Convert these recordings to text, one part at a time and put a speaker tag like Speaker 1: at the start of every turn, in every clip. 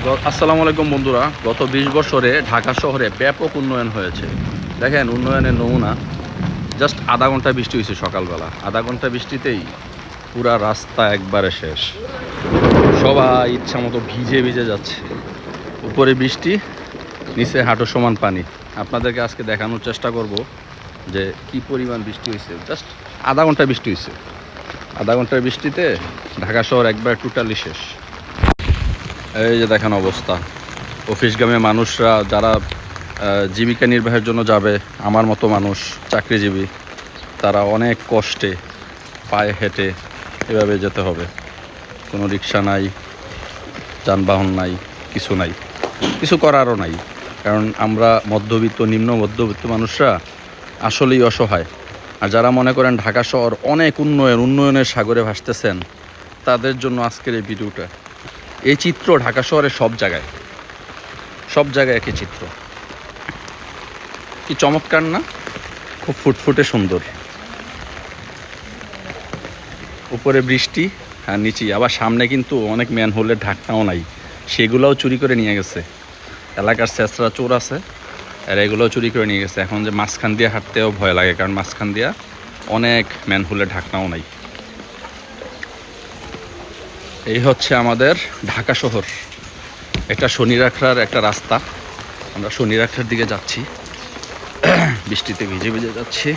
Speaker 1: আসসালামু আলাইকুম বন্ধুরা। গত 20 বছরে ঢাকা শহরে ব্যাপক উন্নয়ন হয়েছে। দেখেন উন্নয়নের নমুনা। জাস্ট আধা ঘন্টা বৃষ্টি হয়েছে সকালবেলা, আধা ঘন্টা বৃষ্টিতেই পুরা রাস্তা একবারে শেষ। সবাই ইচ্ছা মতো ভিজে ভিজে যাচ্ছে। উপরে বৃষ্টি, নিচে হাঁটু সমান পানি। আপনাদেরকে আজকে দেখানোর চেষ্টা করব যে কি পরিমাণ বৃষ্টি হয়েছে। জাস্ট আধা ঘন্টা বৃষ্টি হয়েছে। আধা ঘন্টার বৃষ্টিতে ঢাকা শহর একবার টোটালি শেষ। এই যে দেখেন অবস্থা। অফিসগামী মানুষরা যারা জীবিকা নির্বাহের জন্য যাবে, আমার মতো মানুষ চাকরিজীবী, তারা অনেক কষ্টে পায়ে হেঁটে এভাবে যেতে হবে। কোনো রিক্সা নাই, যানবাহন নাই, কিছু নাই, কিছু করারও নাই। কারণ আমরা মধ্যবিত্ত, নিম্ন মধ্যবিত্ত মানুষরা আসলেই অসহায়। আর যারা মনে করেন ঢাকা শহর অনেক উন্নয়নের সাগরে ভাসতেছেন, তাদের জন্য আজকের এই ভিডিওটা। এই চিত্র ঢাকা শহরের সব জায়গায় একই চিত্র। কি চমৎকার না? খুব ফুটফুটে সুন্দর। উপরে বৃষ্টি আর নিচে আবার সামনে কিন্তু অনেক ম্যানহোলের ঢাকনাও নাই, সেগুলোও চুরি করে নিয়ে গেছে। এলাকার শেষরা চোর আছে, আর এগুলোও চুরি করে নিয়ে গেছে। এখন যে মাঝখান দিয়ে হাঁটতেও ভয় লাগে, কারণ মাঝখান দিয়া অনেক ম্যানহোলের ঢাকনাও নাই। এই হচ্ছে আমাদের ঢাকা শহর। একটা শনিরাখার একটা রাস্তা। আমরা শনিরাখার দিকে যাচ্ছি, বৃষ্টিতে ভিজে ভিজে যাচ্ছি,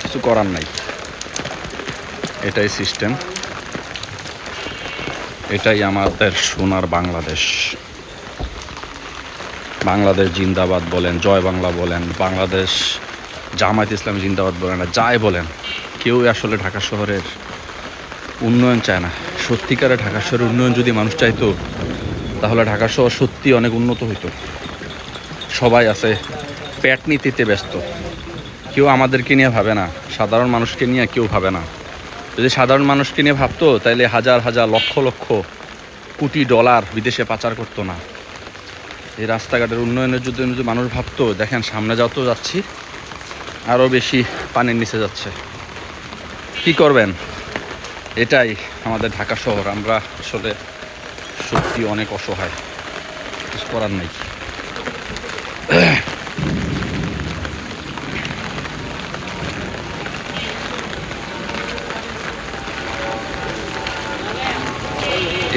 Speaker 1: কিছু করার নাই। এটাই সিস্টেম, এটাই আমাদের সোনার বাংলাদেশ। বাংলাদেশ জিন্দাবাদ বলেন, জয় বাংলা বলেন, বাংলাদেশ জামায়াত ইসলাম জিন্দাবাদ বলেন, না যাই বলেন, কেউই আসলে ঢাকা শহরের উন্নয়ন চায় না। সত্যিকারে ঢাকা শহরের উন্নয়ন যদি মানুষ চাইতো, তাহলে ঢাকা শহর সত্যি অনেক উন্নত হইতো। সবাই আছে পেট নীতিতে ব্যস্ত, কেউ আমাদেরকে নিয়ে ভাবে না, সাধারণ মানুষকে নিয়ে কেউ ভাবে না। যদি সাধারণ মানুষকে নিয়ে ভাবতো, তাহলে হাজার হাজার লক্ষ লক্ষ কোটি ডলার বিদেশে পাচার করতো না। এই রাস্তাঘাটের উন্নয়নের জন্য যদি মানুষ ভাবতো, দেখেন সামনে যত যাচ্ছি আরও বেশি পানির নিচে যাচ্ছে। কি করবেন? এটাই আমাদের ঢাকা শহর। আমরা আসলে সত্যি অনেক অসহায়, কিছু করার নেই।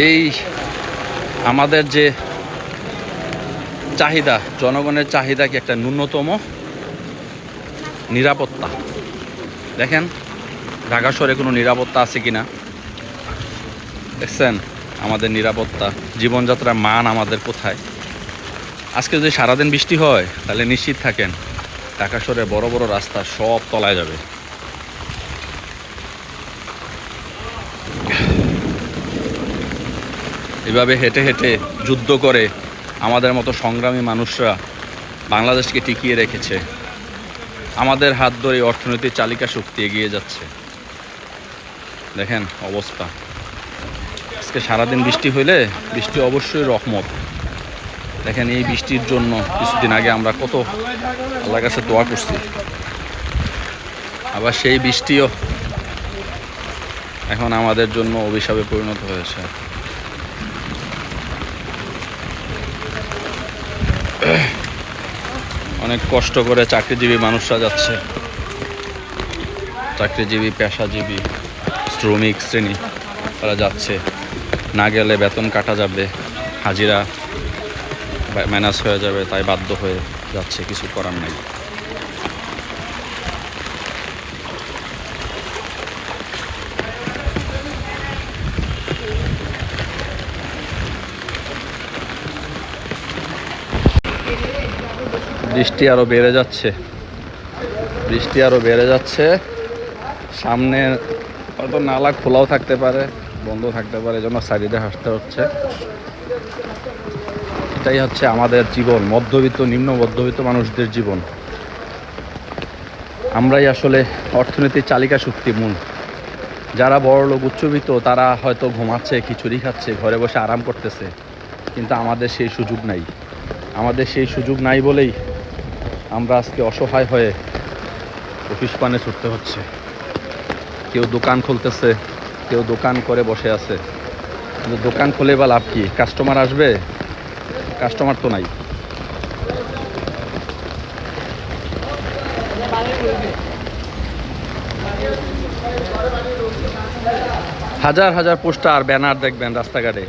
Speaker 1: এই আমাদের যে চাহিদা, জনগণের চাহিদা কি একটা ন্যূনতম নিরাপত্তা। দেখেন ঢাকা শহরে কোনো নিরাপত্তা আছে কিনা দেখছেন? আমাদের নিরাপত্তা, জীবনযাত্রার মান আমাদের কোথায়? আজকে যদি সারাদিন বৃষ্টি হয়, তাহলে নিশ্চিত থাকেন ঢাকা শহরে বড় বড় রাস্তা সব তলায় যাবে। এভাবে হেঁটে হেঁটে যুদ্ধ করে আমাদের মতো সংগ্রামী মানুষরা বাংলাদেশকে টিকিয়ে রেখেছে। আমাদের হাত ধরে অর্থনৈতিক চালিকা শক্তি এগিয়ে যাচ্ছে। দেখেন অবস্থা। আজকে সারাদিন বৃষ্টি হইলে, বৃষ্টি অবশ্যই রহমত। দেখেন এই বৃষ্টির জন্য কিছুদিন আগে আমরা কত আল্লাহর কাছে দোয়া করছি, আবার সেই বৃষ্টিও এখন আমাদের জন্য অভিশাপে পরিণত হয়েছে। অনেক কষ্ট করে চাকরিজীবী মানুষরা যাচ্ছে, চাকরিজীবী, পেশাজীবী, শ্রমিক শ্রেণী, তারা যাচ্ছে। না গেলে বেতন কাটা যাবে, হাজিরা ম্যানেজ হয়ে যাবে, তাই বাধ্য হয়ে যাচ্ছে, কিছু করার নাই। বৃষ্টি আরো বেড়ে যাচ্ছে, বৃষ্টি আরো বেড়ে যাচ্ছে। সামনে হয়তো নালা খোলাও থাকতে পারে, বন্ধ থাকতে পারে, এজন্য সাইডে হাসতে হচ্ছে। এটাই হচ্ছে আমাদের জীবন, মধ্যবিত্ত, নিম্ন মধ্যবিত্ত মানুষদের জীবন। আমরাই আসলে অর্থনীতির চালিকা শক্তি মূল। যারা বড়লোক উচ্চবিত্ত, তারা হয়তো ঘুমাচ্ছে, খিচুড়ি খাচ্ছে, ঘরে বসে আরাম করতেছে, কিন্তু আমাদের সেই সুযোগ নাই। আমাদের সেই সুযোগ নাই বলেই আমরা আজকে অসহায় হয়ে অফিস পানে ছুটতে হচ্ছে। কেউ দোকান খুলতেছে, কেউ দোকান করে বসে আছে, কিন্তু দোকান খুলে বা লাভ কি? কাস্টমার আসবে? কাস্টমার তো নাই। হাজার হাজার পোস্টার ব্যানার দেখবেন রাস্তাঘাটে,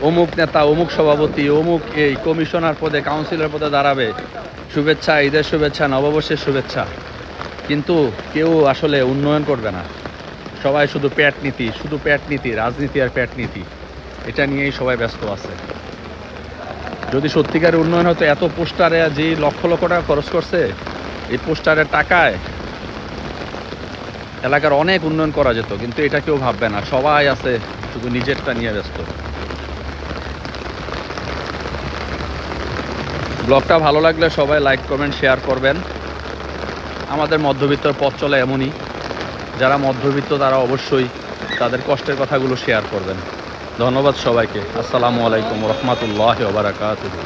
Speaker 1: অমুক নেতা, অমুক সভাপতি, অমুক এই কমিশনার পদে, কাউন্সিলর পদে দাঁড়াবে, শুভেচ্ছা, ঈদের শুভেচ্ছা, নববর্ষের শুভেচ্ছা। কিন্তু কেউ আসলে উন্নয়ন করবে না। সবাই শুধু পেট নীতি, শুধু পেট নীতি, রাজনীতি আর পেট নীতি, এটা নিয়েই সবাই ব্যস্ত আছে। যদি সত্যিকারের উন্নয়ন হতো, এত পোস্টারে যে লক্ষ লক্ষ টাকা খরচ করছে, এই পোস্টারের টাকায় এলাকার অনেক উন্নয়ন করা যেত, কিন্তু এটা কেউ ভাববে না। সবাই আছে শুধু নিজেরটা নিয়ে ব্যস্ত। ব্লগটা ভালো লাগলে সবাই লাইক, কমেন্ট, শেয়ার করবেন। আমাদের মধ্যবিত্তর পথ চলে এমনই, যারা মধ্যবিত্ত তারা অবশ্যই তাদের কষ্টের কথাগুলো শেয়ার করবেন। ধন্যবাদ সবাইকে। আসসালামু আলাইকুম রহমতুল্লাহ ওয়া বারাকাতুহু।